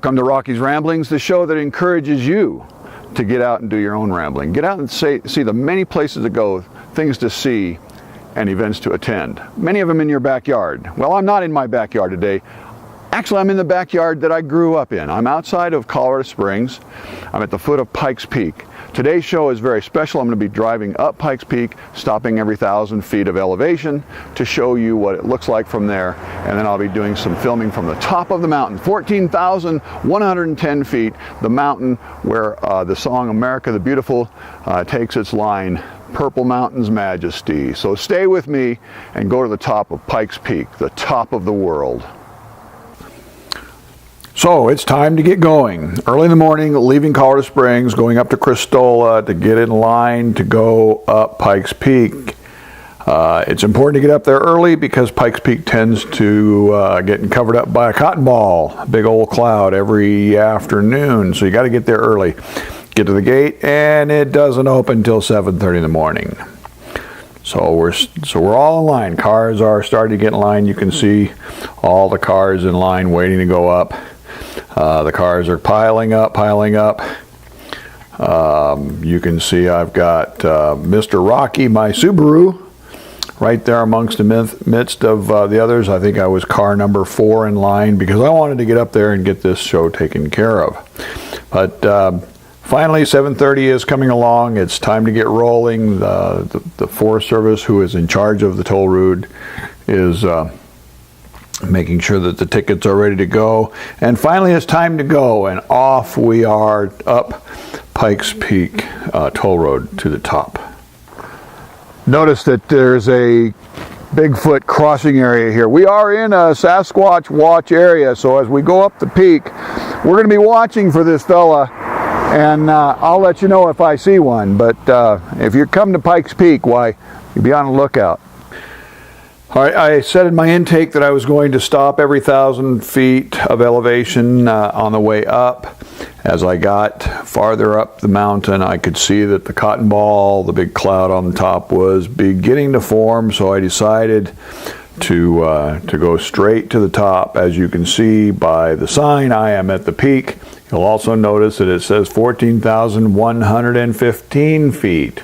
Welcome to Rocky's Ramblings, the show that encourages you to get out and do your own rambling. Get out and see the many places to go, things to see, and events to attend. Many of them in your backyard. Well, I'm not in my backyard today. Actually, I'm in the backyard that I grew up in. I'm outside of Colorado Springs. I'm at the foot of Pikes Peak. Today's show is very special. I'm going to be driving up Pikes Peak, stopping every 1,000 feet of elevation to show you what it looks like from there. And then I'll be doing some filming from the top of the mountain, 14,110 feet, the mountain where the song America the Beautiful takes its line, Purple Mountain's Majesty. So stay with me and go to the top of Pikes Peak, the top of the world. So it's time to get going. Early in the morning, leaving Colorado Springs, going up to Cristola to get in line to go up Pikes Peak. It's important to get up there early because Pikes Peak tends to get covered up by a cotton ball, a big old cloud every afternoon. So you got to get there early. Get to the gate, and it doesn't open until 7:30 in the morning. So we're all in line. Cars are starting to get in line. You can see all the cars in line waiting to go up. The cars are piling up. You can see I've got Mr. Rocky, my Subaru, right there amongst the midst of the others. I think I was car number 4 in line because I wanted to get up there and get this show taken care of. But finally, 7:30 is coming along. It's time to get rolling. The Forest Service, who is in charge of the toll route, is making sure that the tickets are ready to go. And finally, it's time to go, and off we are up Pikes Peak toll road to the top. Notice that there's a Bigfoot crossing area here. We are in a Sasquatch watch area, so as we go up the peak, we're going to be watching for this fella, and I'll let you know if I see one. But if you come to Pikes Peak, why, you be on the lookout. All right, I said in my intake that I was going to stop every 1,000 feet of elevation on the way up. As I got farther up the mountain, I could see that the cotton ball, the big cloud on the top, was beginning to form, so I decided to go straight to the top. As you can see by the sign, I am at the peak. You'll also notice that it says 14,115 feet.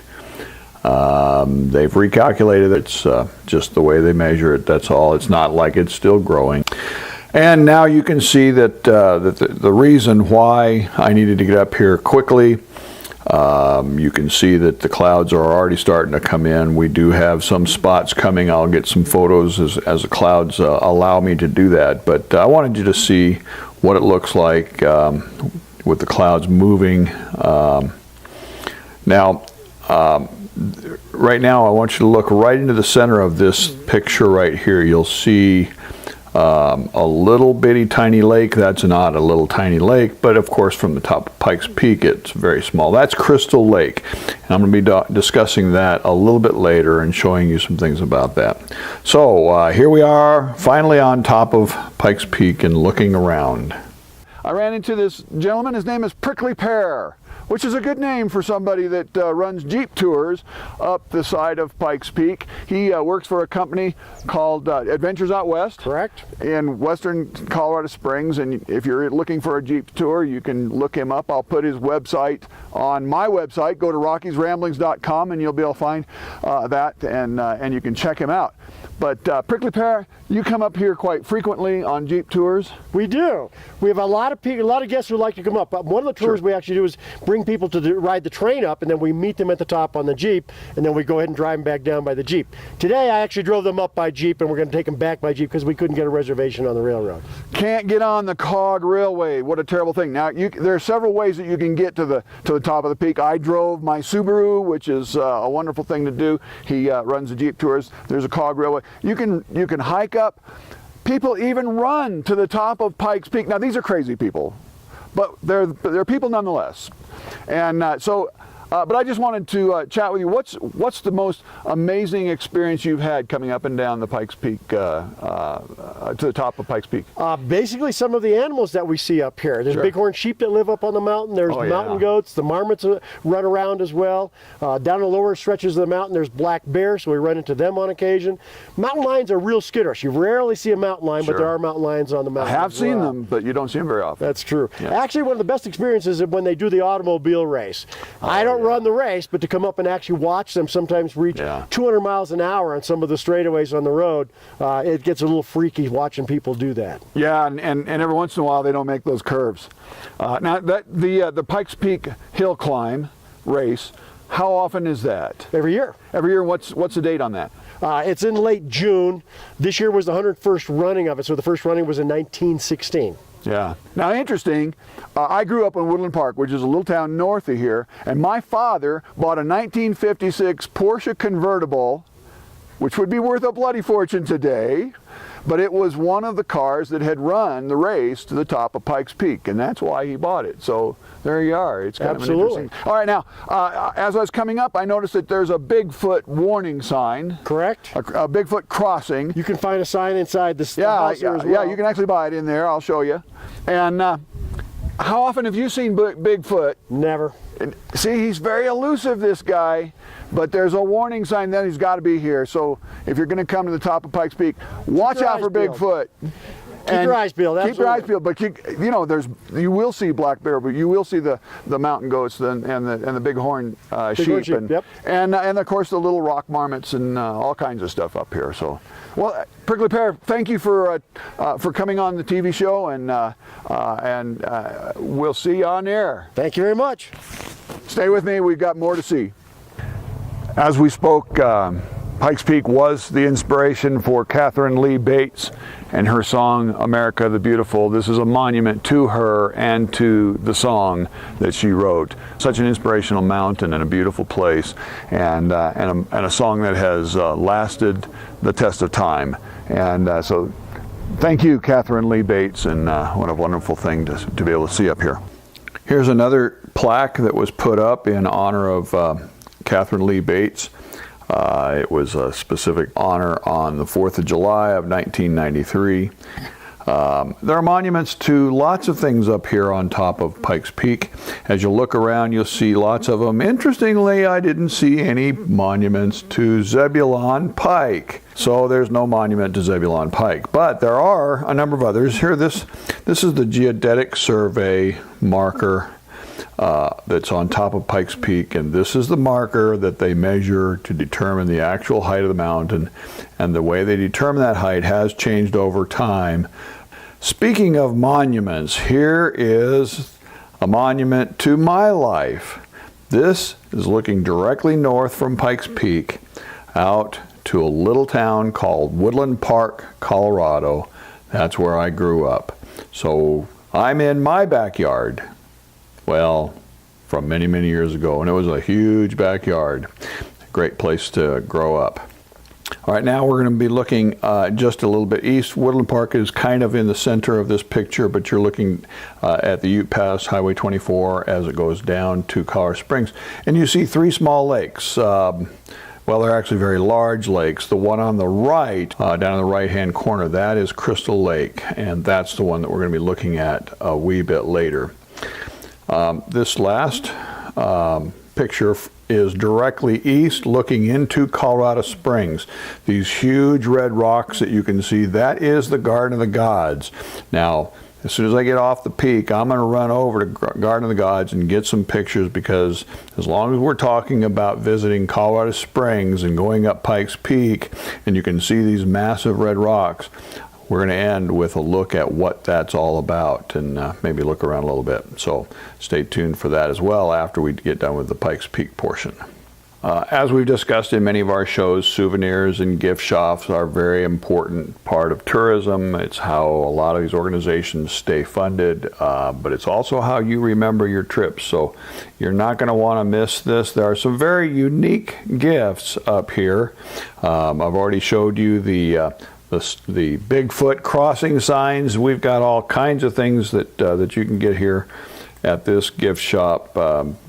They've recalculated it. It's just the way they measure it, that's all. It's not like it's still growing. And now you can see that, the reason why I needed to get up here quickly, you can see that the clouds are already starting to come in. We do have some spots coming. I'll get some photos as the clouds allow me to do that. But I wanted you to see what it looks like with the clouds moving. Right now I want you to look right into the center of this picture right here. You'll see a little bitty tiny lake. That's not a little tiny lake, but of course from the top of Pikes Peak it's very small. That's Crystal Lake, and I'm going to be discussing that a little bit later and showing you some things about that. So here we are finally on top of Pikes Peak and looking around. I ran into this gentleman. His name is Prickly Pear, which is a good name for somebody that runs Jeep tours up the side of Pikes Peak. He works for a company called Adventures Out West. Correct. In western Colorado Springs, and if you're looking for a Jeep tour, you can look him up. I'll put his website on my website. Go to rockysramblings.com and you'll be able to find that, and you can check him out. But Prickly Pear, you come up here quite frequently on Jeep tours. We do. We have a lot of people, a lot of guests who like to come up. But one of the tours we actually do is bring people to ride the train up, and then we meet them at the top on the Jeep, and then we go ahead and drive them back down by the Jeep. Today I actually drove them up by Jeep, and we're going to take them back by Jeep because we couldn't get a reservation on the railroad. Can't get on the Cog Railway. What a terrible thing. Now there are several ways that you can get to the top of the peak. I drove my Subaru, which is a wonderful thing to do. He runs the Jeep tours. There's a Cog Railway. You can hike up. People even run to the top of Pikes Peak. Now these are crazy people, but they're people nonetheless. And so But I just wanted to chat with you. What's the most amazing experience you've had coming up and down the Pikes Peak, to the top of Pikes Peak? Basically, some of the animals that we see up here. There's Sure. bighorn sheep that live up on the mountain. There's Oh, mountain yeah. goats. The marmots run around as well. Down the lower stretches of the mountain, there's black bears, so we run into them on occasion. Mountain lions are real skittish. You rarely see a mountain lion, Sure. but there are mountain lions on the I mountain. have as seen well. them, but you don't see them very often. That's true. Yeah. Actually, one of the best experiences is when they do the automobile race. I don't run the race, but to come up and actually watch them sometimes reach Yeah. 200 miles an hour on some of the straightaways on the road, it gets a little freaky watching people do that. Yeah, and every once in a while they don't make those curves. Now the Pikes Peak hill climb race, how often is that? Every year. Every year. What's the date on that? It's in late June. This year was the 101st running of it, so the first running was in 1916. Yeah. Now, interesting, I grew up in Woodland Park, which is a little town north of here, and my father bought a 1956 Porsche convertible, which would be worth a bloody fortune today, but it was one of the cars that had run the race to the top of Pikes Peak, and that's why he bought it. So there you are. It's kind of an interesting. All right, now, as I was coming up, I noticed that there's a Bigfoot warning sign. Correct? A Bigfoot crossing. You can find a sign inside the house here as well. Yeah, you can actually buy it in there. I'll show you. And how often have you seen Bigfoot? Never. And see, he's very elusive, this guy, but there's a warning sign that he's got to be here. So if you're going to come to the top of Pikes Peak, watch your out eyes for peeled. Bigfoot. Keep your eyes peeled. Keep your eyes absolutely. peeled, but you know, you will see black bear, but you will see the mountain goats and the bighorn sheep, sheep, and, yep. and of course the little rock marmots and all kinds of stuff up here. So, well, Prickly Pear, thank you for coming on the TV show, and we'll see you on air. Thank you very much. Stay with me. We've got more to see. As we spoke, Pikes Peak was the inspiration for Catherine Lee Bates and her song, America the Beautiful. This is a monument to her and to the song that she wrote. Such an inspirational mountain and a beautiful place, and a song that has lasted the test of time. And so thank you, Catherine Lee Bates, and what a wonderful thing to be able to see up here. Here's another plaque that was put up in honor of Catherine Lee Bates. It was a specific honor on the 4th of July of 1993. There are monuments to lots of things up here on top of Pikes Peak. As you look around, you'll see lots of them. Interestingly, I didn't see any monuments to Zebulon Pike. So there's no monument to Zebulon Pike. But there are a number of others. Here, this is the Geodetic Survey marker that's on top of Pikes Peak, and this is the marker that they measure to determine the actual height of the mountain, and the way they determine that height has changed over time. Speaking of monuments, here is a monument to my life. This is looking directly north from Pikes Peak out to a little town called Woodland Park, Colorado. That's where I grew up. So I'm in my backyard. Well, from many, many years ago, and it was a huge backyard. Great place to grow up. All right, now we're going to be looking just a little bit east. Woodland Park is kind of in the center of this picture, but you're looking at the Ute Pass, Highway 24, as it goes down to Colorado Springs. And you see three small lakes. Well, they're actually very large lakes. The one on the right, down in the right-hand corner, that is Crystal Lake, and that's the one that we're going to be looking at a wee bit later. This last picture is directly east, looking into Colorado Springs. These huge red rocks that you can see, that is the Garden of the Gods. Now, as soon as I get off the peak, I'm going to run over to Garden of the Gods and get some pictures, because as long as we're talking about visiting Colorado Springs and going up Pikes Peak, and you can see these massive red rocks, we're going to end with a look at what that's all about, and maybe look around a little bit. So stay tuned for that as well after we get done with the Pikes Peak portion. As we've discussed in many of our shows, souvenirs and gift shops are a very important part of tourism. It's how a lot of these organizations stay funded, but it's also how you remember your trips. So you're not going to want to miss this. There are some very unique gifts up here. I've already showed you the Bigfoot crossing signs. We've got all kinds of things that you can get here. at this gift shop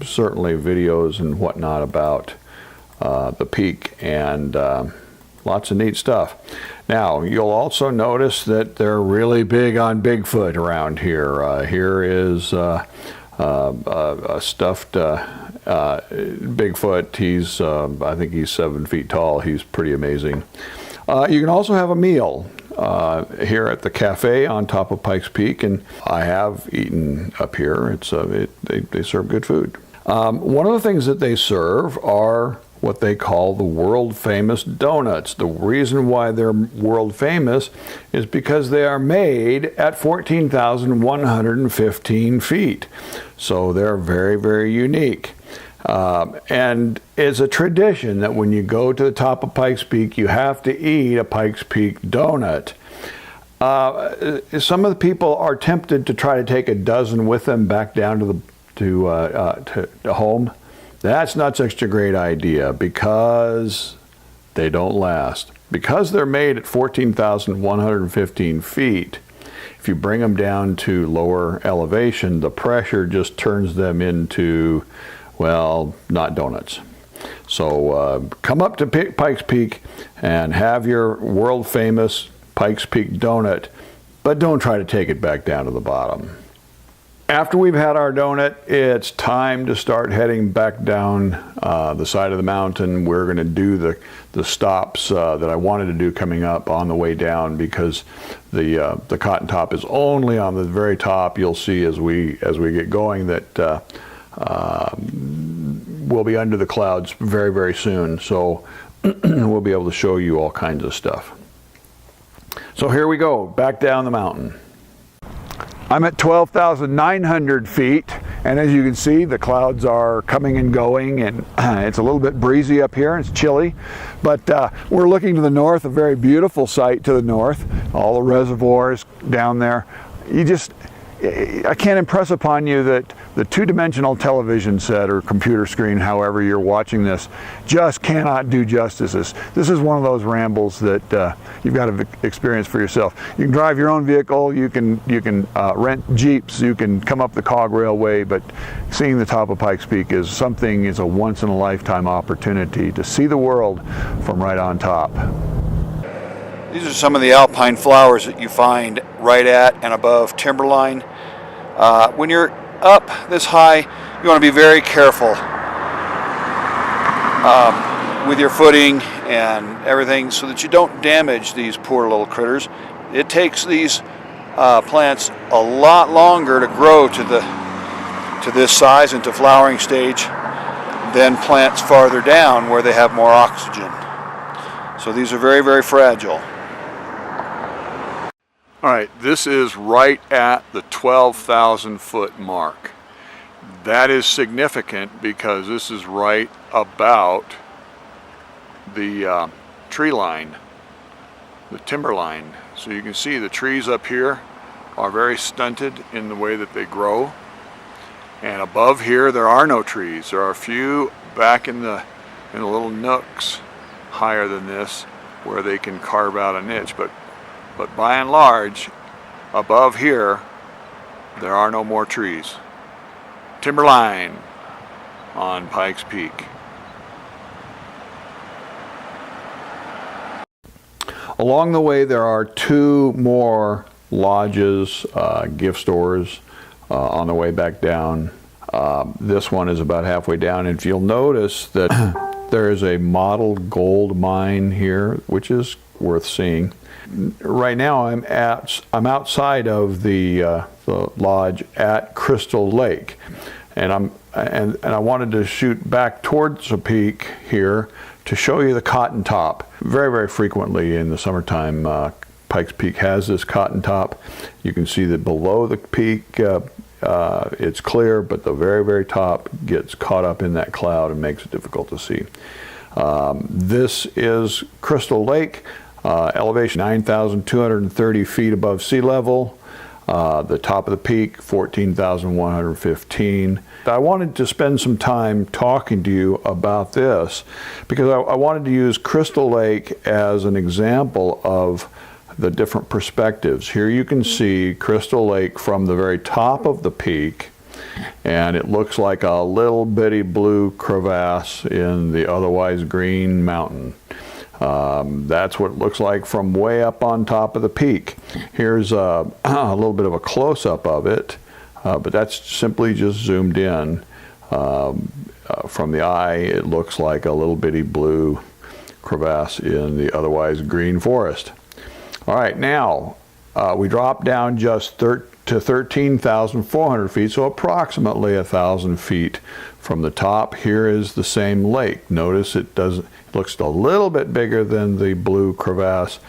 certainly videos and whatnot about the peak, and lots of neat stuff. Now, you'll also notice that they're really big on Bigfoot around here. Here is a stuffed Bigfoot. He's, I think he's 7 feet tall. He's pretty amazing. You can also have a meal here at the cafe on top of Pikes Peak, and I have eaten up here. They serve good food. One of the things that they serve are what they call the world famous donuts. The reason why they're world famous is because they are made at 14,115 feet. So they're very, very unique. And it's a tradition that when you go to the top of Pikes Peak, you have to eat a Pikes Peak donut. Some of the people are tempted to try to take a dozen with them back down to home. That's not such a great idea because they don't last. Because they're made at 14,115 feet, if you bring them down to lower elevation, the pressure just turns them into, well, not donuts. So come up to Pikes Peak and have your world famous Pikes Peak donut, but don't try to take it back down to the bottom. After we've had our donut, it's time to start heading back down the side of the mountain. We're going to do the stops that I wanted to do coming up on the way down, because the cotton top is only on the very top. You'll see as we get going that we'll be under the clouds very, very soon. So we'll be able to show you all kinds of stuff. So here we go, back down the mountain. I'm at 12,900 feet, and as you can see, the clouds are coming and going, and it's a little bit breezy up here, and it's chilly, but we're looking to the north, a very beautiful sight to the north, all the reservoirs down there. I can't impress upon you that the two-dimensional television set or computer screen, however you're watching this, just cannot do justice. This is one of those rambles that you've got to experience for yourself. You can drive your own vehicle, you can rent Jeeps, you can come up the Cog Railway, but seeing the top of Pikes Peak is a once-in-a-lifetime opportunity to see the world from right on top. These are some of the alpine flowers that you find right at and above timberline. When you're up this high, you want to be very careful with your footing and everything so that you don't damage these poor little critters. It takes these plants a lot longer to grow to this size and to flowering stage than plants farther down where they have more oxygen. So these are very, very fragile. All right, this is right at the 12,000 foot mark. That is significant because this is right about the tree line, the timber line. So you can see the trees up here are very stunted in the way that they grow. And above here, there are no trees. There are a few back in the little nooks higher than this where they can carve out a niche. But by and large, above here, there are no more trees. Timberline on Pikes Peak. Along the way, there are two more lodges, gift stores on the way back down. This one is about halfway down, and if you'll notice that there is a model gold mine here, which is worth seeing. Right now I'm outside of the lodge at Crystal Lake, and I wanted to shoot back towards the peak here to show you the cotton top. Very, very frequently in the summertime, Pikes Peak has this cotton top. You can see that below the peak it's clear, but the very, very top gets caught up in that cloud and makes it difficult to see. This is Crystal Lake. Elevation 9,230 feet above sea level. The top of the peak 14,115. I wanted to spend some time talking to you about this because I wanted to use Crystal Lake as an example of the different perspectives. Here you can see Crystal Lake from the very top of the peak, and it looks like a little bitty blue crevasse in the otherwise green mountain. That's what it looks like from way up on top of the peak. Here's a little bit of a close-up of it, but that's simply just zoomed in. From the eye, it looks like a little bitty blue crevasse in the otherwise green forest. All right, now we drop down just to 13,400 feet, so approximately 1,000 feet from the top. Here is the same lake. Notice it looks a little bit bigger than the blue crevasse,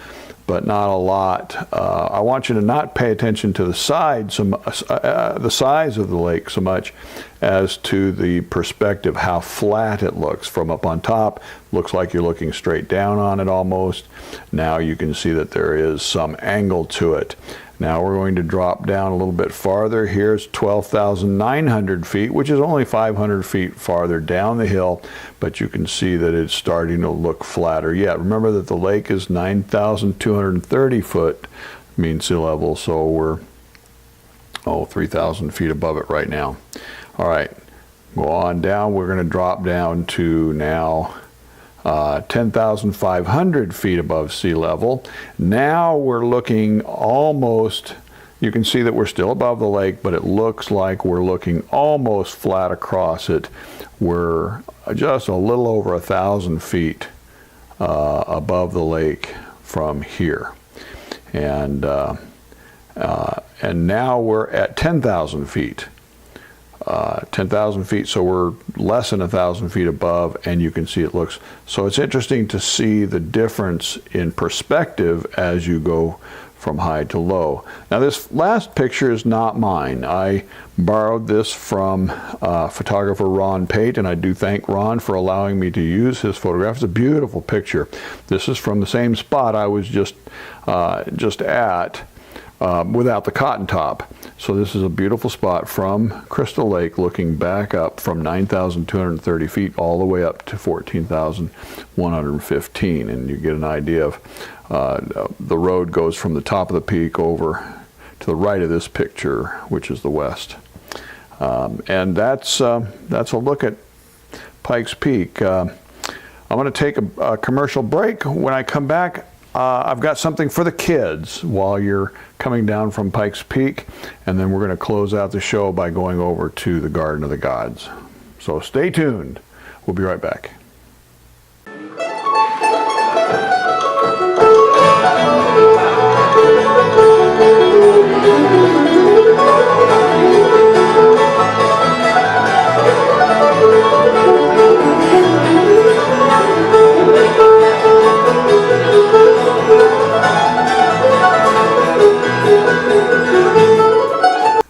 but not a lot. I want you to not pay attention to the size of the lake so much as to the perspective, how flat it looks. From up on top, looks like you're looking straight down on it almost. Now you can see that there is some angle to it. Now we're going to drop down a little bit farther. Here's 12,900 feet, which is only 500 feet farther down the hill, but you can see that it's starting to look flatter yet. Remember that the lake is 9,230 foot mean sea level, so we're 3,000 feet above it right now. All right, go on down. We're going to drop down to now 10,500 feet above sea level. Now we're looking almost, you can see that we're still above the lake, but it looks like we're looking almost flat across it. We're just a little over 1,000 feet above the lake from here. And now we're at 10,000 feet. 10,000 feet, so we're less than 1,000 feet above, and you can see it looks, so it's interesting to see the difference in perspective as you go from high to low. Now this last picture is not mine. I borrowed this from photographer Ron Pate, and I do thank Ron for allowing me to use his photograph. It's a beautiful picture. This is from the same spot I was just at without the cotton top. So this is a beautiful spot from Crystal Lake, looking back up from 9,230 feet all the way up to 14,115, and you get an idea of the road goes from the top of the peak over to the right of this picture, which is the west. And that's a look at Pikes Peak. I'm going to take a commercial break. When I come back, I've got something for the kids while you're coming down from Pikes Peak, and then we're going to close out the show by going over to the Garden of the Gods. So stay tuned. We'll be right back.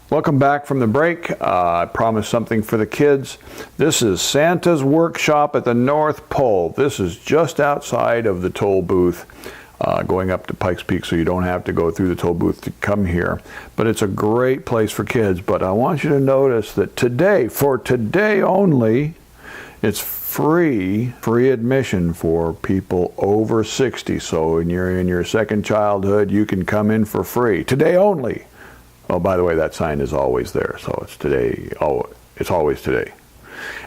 Welcome back from the break. I promised something for the kids. This is Santa's Workshop at the North Pole. This is just outside of the toll booth going up to Pikes Peak, so you don't have to go through the toll booth to come here. But it's a great place for kids. But I want you to notice that today, for today only, it's free admission for people over 60. So when you're in your second childhood, you can come in for free. Today only. Oh, by the way, that sign is always there, so it's today. Oh, it's always today.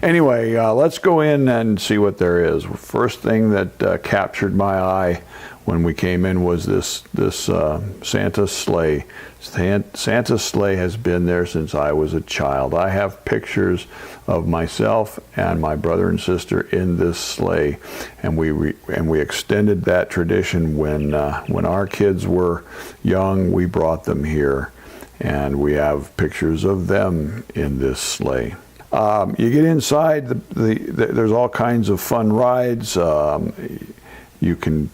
Anyway, let's go in and see what there is. First thing that captured my eye when we came in was this Santa sleigh. Santa's sleigh has been there since I was a child. I have pictures of myself and my brother and sister in this sleigh, and we extended that tradition when our kids were young. We brought them here, and we have pictures of them in this sleigh. You get inside, there's all kinds of fun rides. You can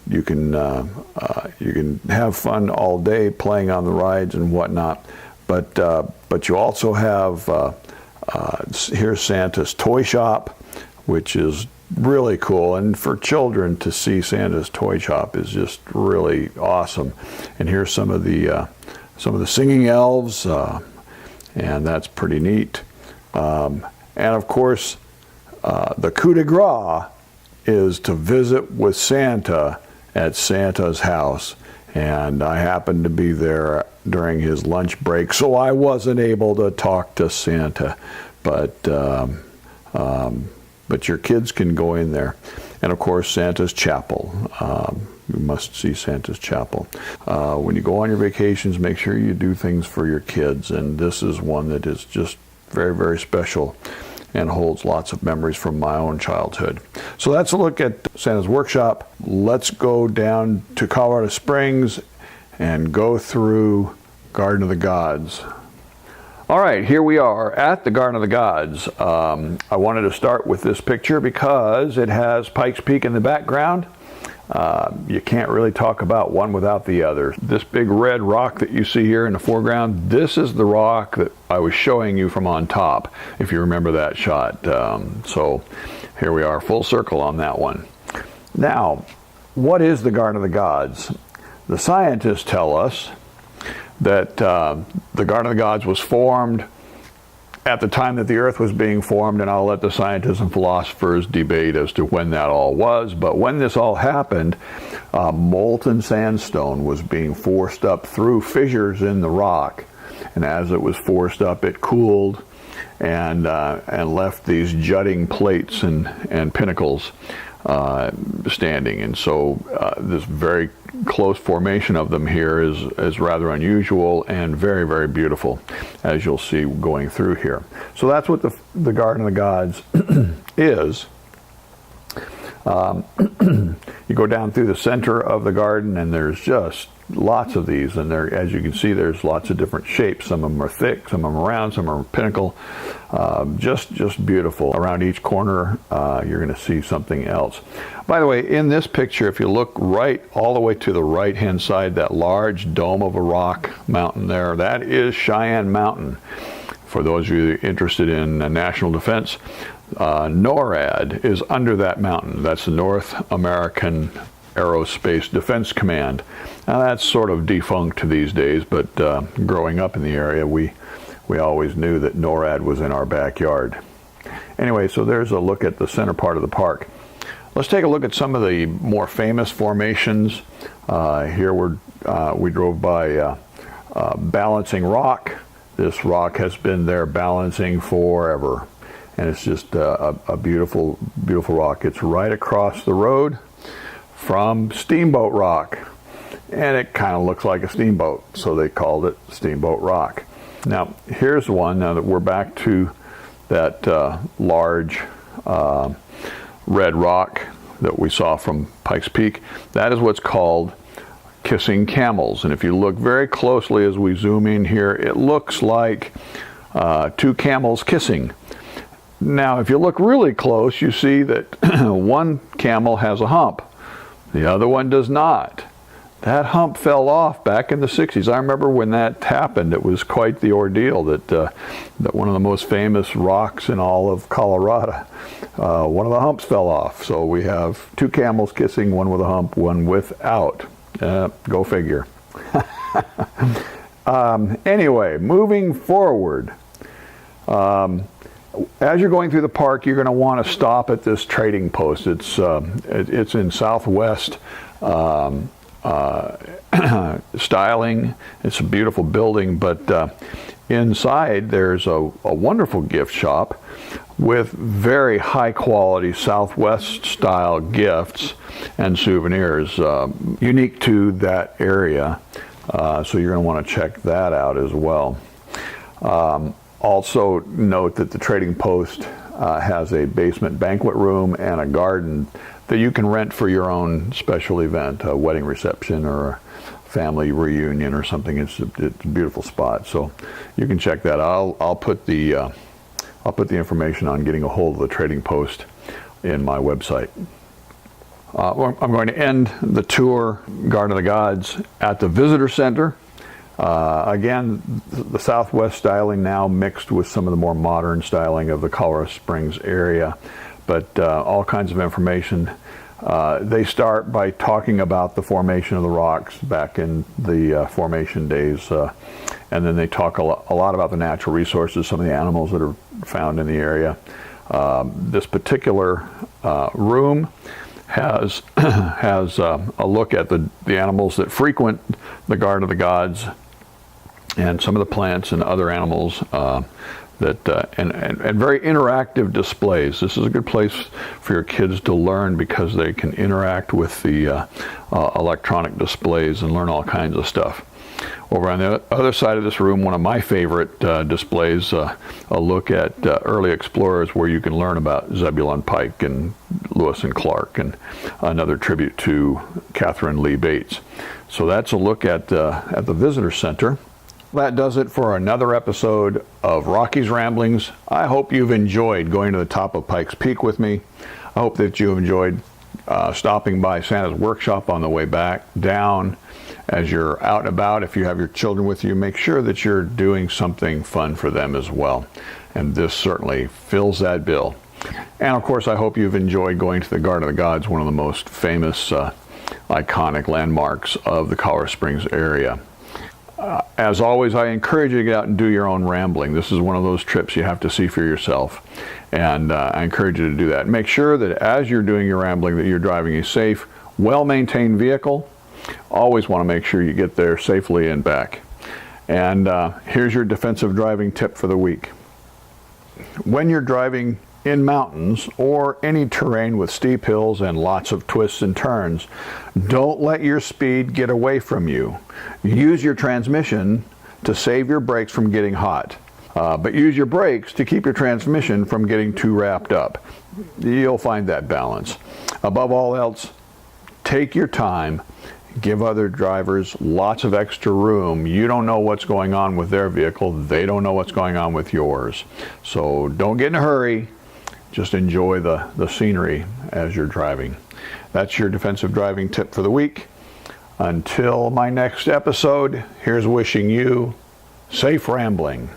have fun all day playing on the rides and whatnot, but you also have here's Santa's toy shop, which is really cool, and for children to see Santa's toy shop is just really awesome. And here's some of the singing elves, and that's pretty neat. And of course, the coup de grace is to visit with Santa at Santa's house. and I happened to be there during his lunch break, so I wasn't able to talk to Santa, but your kids can go in there. And of course, Santa's Chapel. You must see Santa's Chapel. When you go on your vacations, make sure you do things for your kids, and this is one that is just very, very special and holds lots of memories from my own childhood. So that's a look at Santa's Workshop. Let's go down to Colorado Springs and go through Garden of the Gods. All right, here we are at the Garden of the Gods. I wanted to start with this picture because it has Pikes Peak in the background. You can't really talk about one without the other. This big red rock that you see here in the foreground, this is the rock that I was showing you from on top, if you remember that shot. So here we are, full circle on that one. Now, what is the Garden of the Gods? The scientists tell us that the Garden of the Gods was formed at the time that the Earth was being formed, and I'll let the scientists and philosophers debate as to when that all was. But when this all happened, molten sandstone was being forced up through fissures in the rock, and as it was forced up, it cooled and left these jutting plates and pinnacles standing. And so this very close formation of them here is rather unusual and very, very beautiful, as you'll see going through here. So that's what the Garden of the Gods is. You go down through the center of the garden, and there's just lots of these, and there, as you can see, there's lots of different shapes. Some of them are thick, some of them are round, some are pinnacle. Just beautiful. Around each corner, you're going to see something else. By the way, in this picture, if you look right all the way to the right-hand side, that large dome of a rock mountain there, that is Cheyenne Mountain. For those of you interested in national defense, NORAD is under that mountain. That's the North American Aerospace Defense Command. Now that's sort of defunct these days, but growing up in the area, we always knew that NORAD was in our backyard. Anyway, so there's a look at the center part of the park. Let's take a look at some of the more famous formations. Here we drove by Balancing Rock. This rock has been there balancing forever, and it's just a beautiful, beautiful rock. It's right across the road from Steamboat Rock, and it kind of looks like a steamboat, so they called it Steamboat Rock. Now here's one, now that we're back to that large red rock that we saw from Pikes Peak. That is what's called Kissing Camels, and if you look very closely as we zoom in here, it looks like two camels kissing. Now if you look really close, you see that one camel has a hump, the other one does not. That hump fell off back in the 60s. I remember when that happened. It was quite the ordeal that one of the most famous rocks in all of Colorado, one of the humps fell off. So we have two camels kissing, one with a hump, one without. Go figure. Anyway, moving forward. As you're going through the park, you're going to want to stop at this trading post. It's in Southwest styling. It's a beautiful building, but inside there's a wonderful gift shop with very high quality Southwest style gifts and souvenirs unique to that area. So you're going to want to check that out as well. Also note that the trading post has a basement banquet room and a garden that you can rent for your own special event, a wedding reception or a family reunion or something. It's a beautiful spot, so you can check that out. I'll put the information on getting a hold of the trading post in my website. I'm going to end the tour, Garden of the Gods, at the Visitor Center. Again, the Southwest styling now mixed with some of the more modern styling of the Colorado Springs area, but all kinds of information. They start by talking about the formation of the rocks back in the formation days, and then they talk a lot about the natural resources, some of the animals that are found in the area. This particular room has has a look at the animals that frequent the Garden of the Gods, and some of the plants and other animals and very interactive displays. This is a good place for your kids to learn because they can interact with the electronic displays and learn all kinds of stuff. Over on the other side of this room, one of my favorite displays, a look at early explorers, where you can learn about Zebulon Pike and Lewis and Clark, and another tribute to Catherine Lee Bates. So that's a look at the visitor center. That does it for another episode of Rocky's Ramblings. I hope you've enjoyed going to the top of Pikes Peak with me. I hope that you've enjoyed stopping by Santa's workshop on the way back down. As you're out and about, if you have your children with you, make sure that you're doing something fun for them as well. And this certainly fills that bill. And of course, I hope you've enjoyed going to the Garden of the Gods, one of the most famous, iconic landmarks of the Colorado Springs area. As always, I encourage you to get out and do your own rambling. This is one of those trips you have to see for yourself. And I encourage you to do that. Make sure that as you're doing your rambling, that you're driving a safe, well-maintained vehicle. Always want to make sure you get there safely and back. And here's your defensive driving tip for the week. When you're driving in mountains or any terrain with steep hills and lots of twists and turns, don't let your speed get away from you. Use your transmission to save your brakes from getting hot. But use your brakes to keep your transmission from getting too wrapped up. You'll find that balance. Above all else, take your time. Give other drivers lots of extra room. You don't know what's going on with their vehicle. They don't know what's going on with yours. So don't get in a hurry. Just enjoy the scenery as you're driving. That's your defensive driving tip for the week. Until my next episode, here's wishing you safe rambling.